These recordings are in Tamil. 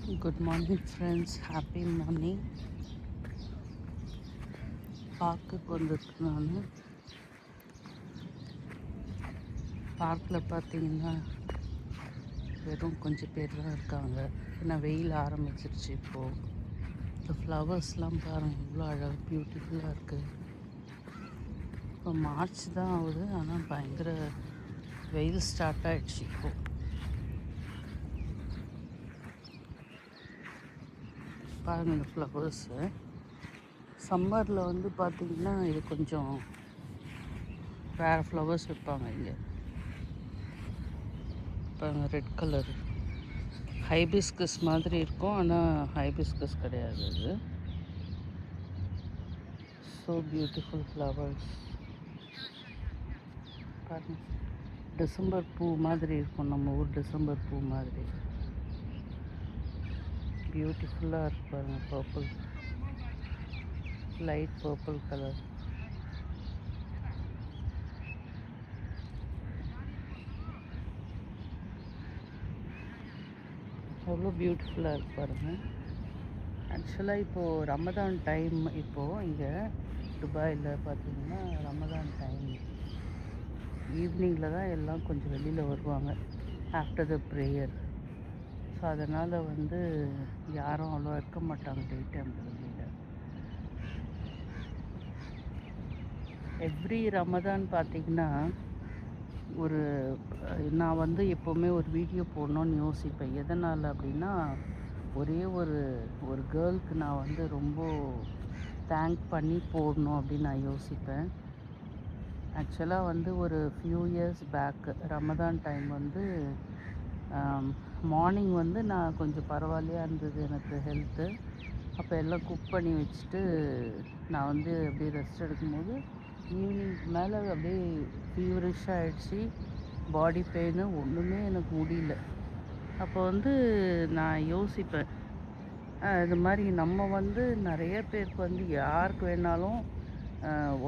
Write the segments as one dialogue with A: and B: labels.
A: Good morning friends, happy morning. பார்க்குக்கு வந்திருக்கு. நான் பார்க்கில் பார்த்தீங்கன்னா வெறும் கொஞ்சம் பேர் தான் இருக்காங்க. ஏன்னா வெயில் ஆரம்பிச்சிருச்சு. இப்போது இந்த ஃப்ளவர்ஸ்லாம் பாருங்கள், இவ்வளோ அழகாக பியூட்டிஃபுல்லாக இருக்குது. இப்போ மார்ச் தான் ஆகுது, ஆனால் பயங்கர வெயில் ஸ்டார்ட் ஆகிடுச்சு. இப்போது பாருங்கள் இந்த ஃப்ளவர்ஸு. சம்மரில் வந்து பார்த்திங்கன்னா இது கொஞ்சம் வேறு ஃப்ளவர்ஸ் வைப்பாங்க இங்கே. பாருங்கள், ரெட் கலர் ஹைபிஸ்கஸ் மாதிரி இருக்கும், ஆனால் ஹைபிஸ்கஸ் கிடையாது. இது ஸோ பியூட்டிஃபுல் ஃப்ளவர்ஸ். பாருங்கள், டிசம்பர் பூ மாதிரி இருக்கும், நம்ம ஊர் டிசம்பர் பூ மாதிரி பியூட்டிஃபுல்லாக இருக்கு. பாருங்கள், பர்பிள், லைட் பர்பிள் கலர். அவ்வளோ பியூட்டிஃபுல்லாக இருக்கு பாருங்கள். ஆக்சுவலாக இப்போது ரமதான் டைம். இப்போது இங்கே துபாயில் பார்த்திங்கன்னா ரமதான் டைம் ஈவினிங்கில் தான் எல்லாம் கொஞ்சம் வெளியில் வருவாங்க ஆஃப்டர் த ப்ரேயர். ஸோ அதனால் வந்து யாரும் அவ்வளோ இருக்க மாட்டாங்க டே டைமில் வெளியில். எவ்ரி ரமதான் பார்த்திங்கன்னா ஒரு நான் வந்து எப்போவுமே ஒரு வீடியோ போடணுன்னு யோசிப்பேன். எதனால் அப்படின்னா, ஒரே ஒரு கேர்ளுக்கு நான் வந்து ரொம்ப தேங்க் பண்ணி போடணும் அப்படின்னு நான் யோசிப்பேன். ஆக்சுவலாக வந்து ஒரு few years back Ramadan time வந்து மார்னிங் வந்து நான் கொஞ்சம் பரவாயில்லையாக இருந்தது எனக்கு ஹெல்த்து. அப்போ எல்லாம் குக் பண்ணி வச்சுட்டு நான் வந்து அப்படியே ரெஸ்ட் எடுக்கும்போது ஈவினிங் மேலே அப்படியே ஃபீவரிஷாக ஆகிடுச்சி. பாடி பெயின், ஒன்றுமே எனக்கு முடியல. அப்போ வந்து நான் யோசிப்பேன், இது மாதிரி நம்ம வந்து நிறைய பேருக்கு வந்து யாருக்கு வேணாலும்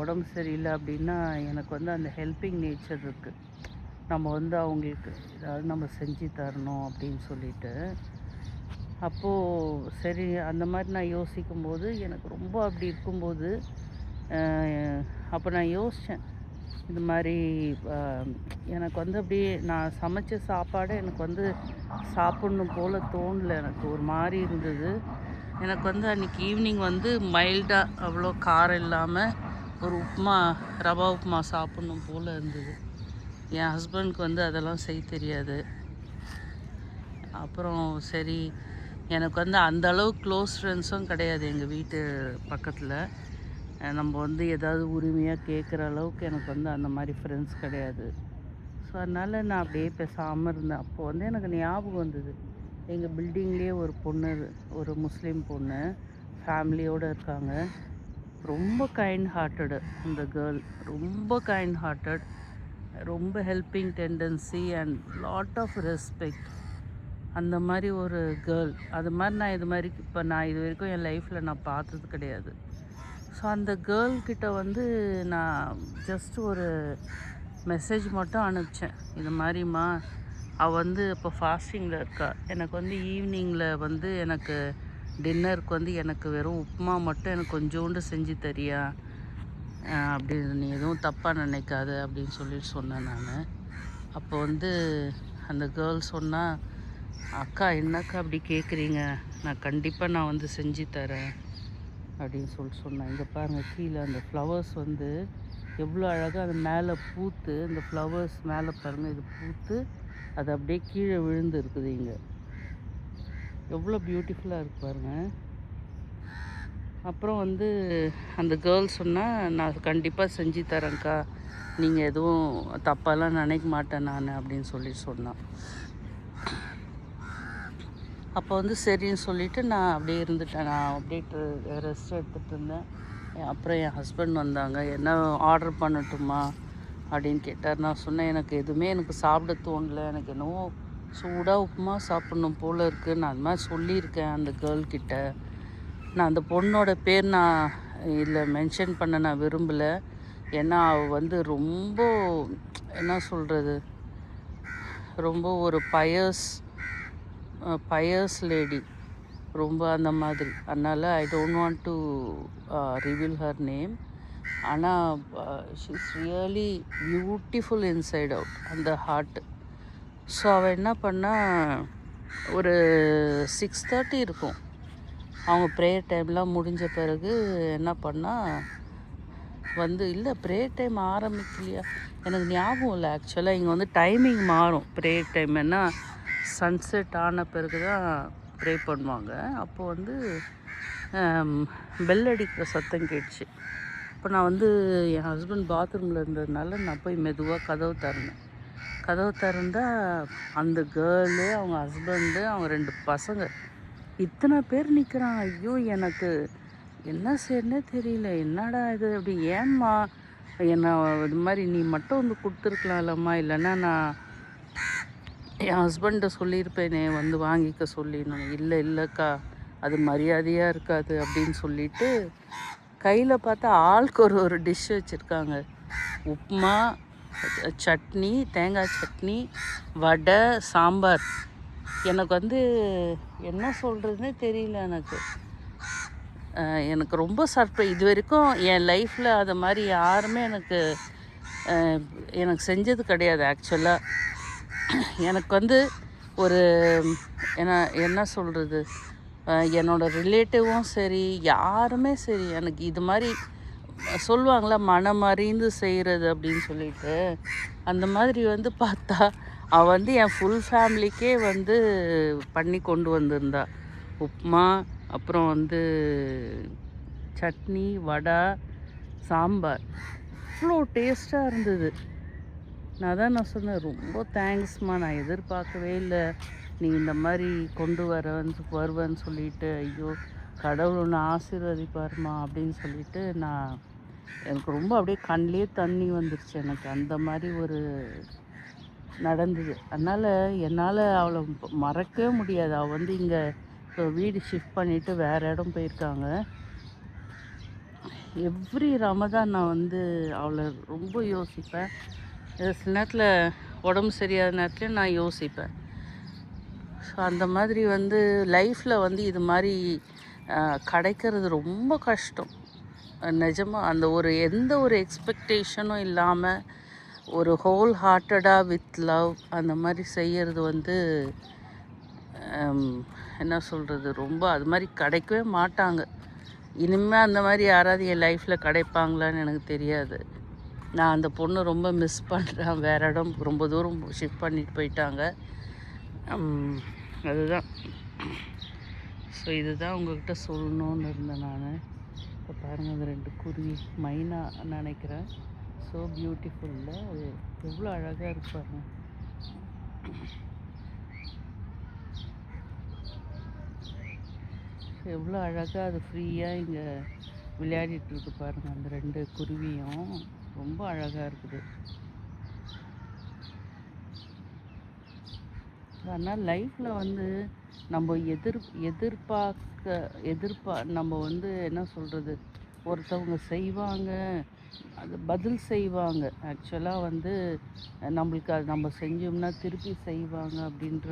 A: உடம்பு சரியில்லை அப்படின்னா எனக்கு வந்து அந்த ஹெல்பிங் நேச்சர் இருக்குது. நம்ம வந்து அவங்களுக்கு ஏதாவது நம்ம செஞ்சு தரணும் அப்படின்னு சொல்லிட்டு. அப்போது சரி, அந்த மாதிரி நான் யோசிக்கும்போது எனக்கு ரொம்ப அப்படி இருக்கும்போது அப்போ நான் யோசித்தேன், இது மாதிரி எனக்கு வந்து அப்படியே நான் சமைச்ச சாப்பாடு எனக்கு வந்து சாப்பிட்ணும் போல் தோணலை. எனக்கு ஒரு மாதிரி இருந்தது. எனக்கு வந்து அன்றைக்கி ஈவினிங் வந்து மைல்டாக, அவ்வளோ காரம் இல்லாமல் ஒரு உப்புமா, ரவா உப்புமா சாப்பிட்ணும் போல் இருந்தது. என் ஹஸ்பண்டுக்கு வந்து அதெல்லாம் செய்ய தெரியாது. அப்புறம் சரி, எனக்கு வந்து அந்தளவு க்ளோஸ் ஃப்ரெண்ட்ஸும் கிடையாது எங்கள் வீட்டு பக்கத்தில். நம்ம வந்து ஏதாவது உரிமையாக கேட்குற அளவுக்கு எனக்கு வந்து அந்த மாதிரி ஃப்ரெண்ட்ஸ் கிடையாது. ஸோ அதனால் நான் அப்படியே பேசாமல் இருந்தேன். அப்போது வந்து எனக்கு ஞாபகம் வந்தது, எங்கள் பில்டிங்லேயே ஒரு பொண்ணு, ஒரு முஸ்லீம் பொண்ணு ஃபேமிலியோடு இருக்காங்க. ரொம்ப கைண்ட் ஹார்ட்டடு அந்த கேர்ள், ரொம்ப கைண்ட் ஹார்ட்டட், ரொம்ப helping tendency and lot of respect. அந்த மாதிரி ஒரு கேர்ள். அது மாதிரி நான் இது மாதிரி இப்போ நான் இது வரைக்கும் என் லைஃப்பில் நான் பார்த்தது கிடையாது. ஸோ அந்த கேர்ள்கிட்ட வந்து நான் ஜஸ்ட் ஒரு மெசேஜ் மட்டும் அனுப்பிச்சேன், இது மாதிரிம்மா அவள் வந்து இப்போ ஃபாஸ்டிங்கில் இருக்கா, எனக்கு வந்து ஈவினிங்கில் வந்து எனக்கு டின்னருக்கு வந்து எனக்கு வெறும் உப்புமா மட்டும் எனக்கு கொஞ்சோண்டு செஞ்சு தரியா, அப்படி நீ எதுவும் தப்பாக நினைக்காத அப்படின்னு சொல்லிட்டு சொன்னேன் நான். அப்போ வந்து அந்த கேர்ள் சொன்னால், அக்கா என்னக்கா அப்படி கேட்குறீங்க, நான் கண்டிப்பாக நான் வந்து செஞ்சு தரேன் அப்படின்னு சொன்னேன். இங்கே பாருங்கள், கீழே அந்த ஃப்ளவர்ஸ் வந்து எவ்வளோ அழகாக அது மேலே பூத்து, இந்த ஃப்ளவர்ஸ் மேலே பாருங்கள், இது பூத்து அது அப்படியே கீழே விழுந்து இருக்குது. இங்கே எவ்வளோ பியூட்டிஃபுல்லாக இருக்கு பாருங்கள். அப்புறம் வந்து அந்த கேர்ள் சொன்னால், நான் கண்டிப்பாக செஞ்சு தரேன்க்கா, நீங்கள் எதுவும் தப்பாலாம் நினைக்க மாட்டேன் நான் அப்படின்னு சொன்னான். அப்போ வந்து சரின்னு சொல்லிவிட்டு நான் அப்படியே இருந்துட்டேன். நான் அப்படியே ரெஸ்ட் எடுத்துகிட்டு இருந்தேன். அப்புறம் என் ஹஸ்பண்ட் வந்தாங்க. என்ன ஆர்டர் பண்ணட்டுமா அப்படின்னு கேட்டார். நான் சொன்னேன், எனக்கு சாப்பிட தோணலை, எனக்கு என்னவோ சூடாக உப்புமா சாப்பிட்ணும் போல் இருக்குது. நான் அது மாதிரி சொல்லியிருக்கேன் அந்த கேர்ள்கிட்ட. நான் அந்த பொண்ணோட பேர் நான் இதில் மென்ஷன் பண்ண நான் விரும்பலை. ஏன்னா அவள் வந்து ரொம்ப என்ன சொல்கிறது, ரொம்ப ஒரு பயஸ் லேடி. ரொம்ப அந்த மாதிரி. அதனால் I don't want to reveal her name. ஆனால் she is really beautiful inside out அந்த ஹார்ட்டு. ஸோ அவள் என்ன பண்ணா, ஒரு 6:30 இருக்கும். அவங்க ப்ரேயர் டைம்லாம் முடிஞ்ச பிறகு என்ன பண்ணால் இல்லை ப்ரேயர் டைம் ஆரம்பிக்கலையா எனக்கு ஞாபகம் இல்லை. ஆக்சுவலாக இங்கே வந்து டைமிங் மாறும். ப்ரேயர் டைம் என்ன சன்செட் ஆன பிறகு தான் ப்ரே பண்ணுவாங்க. அப்போது பெல் அடிக்கிற சத்தம் கேட்டுச்சு. இப்போ நான் என் ஹஸ்பண்ட் பாத்ரூமில் இருந்ததுனால நான் போய் மெதுவாக கதவு திறந்தால் அந்த கேர்ளு, அவங்க ஹஸ்பண்டு, அவங்க 2 பசங்க, இத்தனை பேர் நிற்கிறாங்க. ஐயோ, எனக்கு என்ன செய்யறனே தெரியல. என்னடா இது அப்படி, ஏம்மா என்ன இது மாதிரி நீ மட்டும் கொடுத்துருக்கலாம்லம்மா, இல்லைன்னா நான் என் ஹஸ்பண்ட்டை சொல்லியிருப்பேனே வாங்கிக்க சொல்லி. நான் இல்லைக்கா, அது மரியாதையாக இருக்காது அப்படின்னு சொல்லிட்டு கையில் பார்த்தா ஆளுக்கு ஒரு டிஷ் வச்சுருக்காங்க. உப்புமா, சட்னி, தேங்காய் சட்னி, வடை, சாம்பார். எனக்கு என்ன சொல்கிறதுனே தெரியல. எனக்கு ரொம்ப சர்ப்ரைஸ். இது வரைக்கும் என் லைஃப்பில் அது மாதிரி யாருமே எனக்கு செஞ்சது கிடையாது. ஆக்சுவலாக எனக்கு ஒரு என்ன சொல்கிறது, என்னோடய ரிலேட்டிவும் சரி, யாருமே சரி, எனக்கு இது மாதிரி சொல்லுவாங்களா மனம் அறிந்து செய்கிறது அப்படின்னு சொல்லிட்டு, அந்த மாதிரி பார்த்தா அவள் என் ஃபுல் ஃபேமிலிக்கே பண்ணி கொண்டு வந்திருந்தா. உப்புமா, அப்புறம் சட்னி, வடை, சாம்பார். அவ்வளோ டேஸ்ட்டாக இருந்தது. நான் சொன்னேன், ரொம்ப தேங்க்ஸ்மா, நான் எதிர்பார்க்கவே இல்லை நீ இந்த மாதிரி கொண்டு வருவேன்னு சொல்லிட்டு. ஐயோ, கடவுள் ஒன்று ஆசீர்வதிப்பாருமா அப்படின்னு சொல்லிட்டு எனக்கு ரொம்ப அப்படியே கண்ணிலே தண்ணி வந்துருச்சு. எனக்கு அந்த மாதிரி ஒரு நடந்தது. அதனால் என்னால் அவளை மறக்கவே முடியாது. அவள் இங்கே இப்போ வீடு ஷிஃப்ட் பண்ணிவிட்டு வேறு இடம் போயிருக்காங்க. எவ்ரி ரமதான் நான் அவளை ரொம்ப யோசிப்பேன். சில நேரத்தில் உடம்பு சரியாத நேரத்தில் நான் யோசிப்பேன். ஸோ அந்த மாதிரி லைஃப்பில் இது மாதிரி கிடைக்கிறது ரொம்ப கஷ்டம். நிஜமாக அந்த எந்த ஒரு எக்ஸ்பெக்டேஷனும் இல்லாமல் ஒரு ஹோல் ஹார்ட்டடாக வித் லவ் அந்த மாதிரி செய்கிறது என்ன சொல்கிறது, ரொம்ப அது மாதிரி கிடைக்கவே மாட்டாங்க. இனிமேல் அந்த மாதிரி யாராவது என் லைஃப்பில் கிடைப்பாங்களான்னு எனக்கு தெரியாது. நான் அந்த பொண்ணு ரொம்ப மிஸ் பண்ணுறேன். வேறு இடம் ரொம்ப தூரம் ஷிஃப்ட் பண்ணிட்டு போயிட்டாங்க. அதுதான். ஸோ இதுதான் உங்கள்கிட்ட சொல்லணுன்னு இருந்தேன் நான். இப்போ பாருங்கள், அந்த 2 குருவி, மைனா நினைக்கிறேன். ஸோ பியூட்டிஃபுல்ல, அது எவ்வளோ அழகாக இருக்கு பாருங்க. எவ்வளோ அழகாக அது ஃப்ரீயாக இங்கே விளையாடிட்டுருக்கு பாருங்கள். அந்த 2 குருவியும் ரொம்ப அழகாக இருக்குது. ஆனால் லைஃப்பில் நம்ம நம்ம என்ன சொல்கிறது, ஒருத்தவங்க செய்வாங்க, அது பதில் செய்வாங்க. ஆக்சுவலாக நம்மளுக்கு அது நம்ம செஞ்சோம்னா திருப்பி செய்வாங்க அப்படின்ற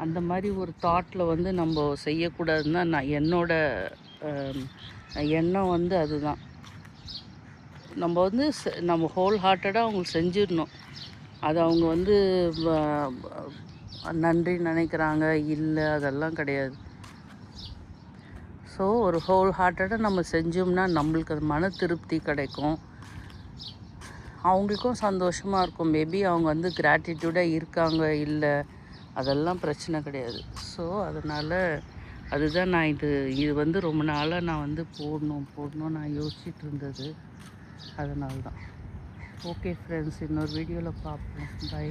A: அந்த மாதிரி ஒரு தாட்டில் நம்ம செய்யக்கூடாதுன்னு தான் என்னோட எண்ணம். அதுதான் நம்ம நம்ம ஹோல் ஹார்ட்டடாக அவங்களுக்கு செஞ்சிடணும். அது அவங்க நன்றி நினைக்கிறாங்க இல்லை, அதெல்லாம் கிடையாது. ஸோ ஒரு ஹோல் ஹார்ட்டடாக நம்ம செஞ்சோம்னா நம்மளுக்கு அது மன திருப்தி கிடைக்கும். அவங்களுக்கும் சந்தோஷமாக இருக்கும். மேபி அவங்க கிராட்டிடியூடாக இருக்காங்க இல்லை, அதெல்லாம் பிரச்சனை கிடையாது. ஸோ அதனால் அதுதான் நான் இது ரொம்ப நாளாக நான் போடணும் நான் யோசிச்சுட்டு இருந்தது. அதனால தான். ஓகே ஃப்ரெண்ட்ஸ், இன்னொரு வீடியோவில் பார்ப்போம். பை.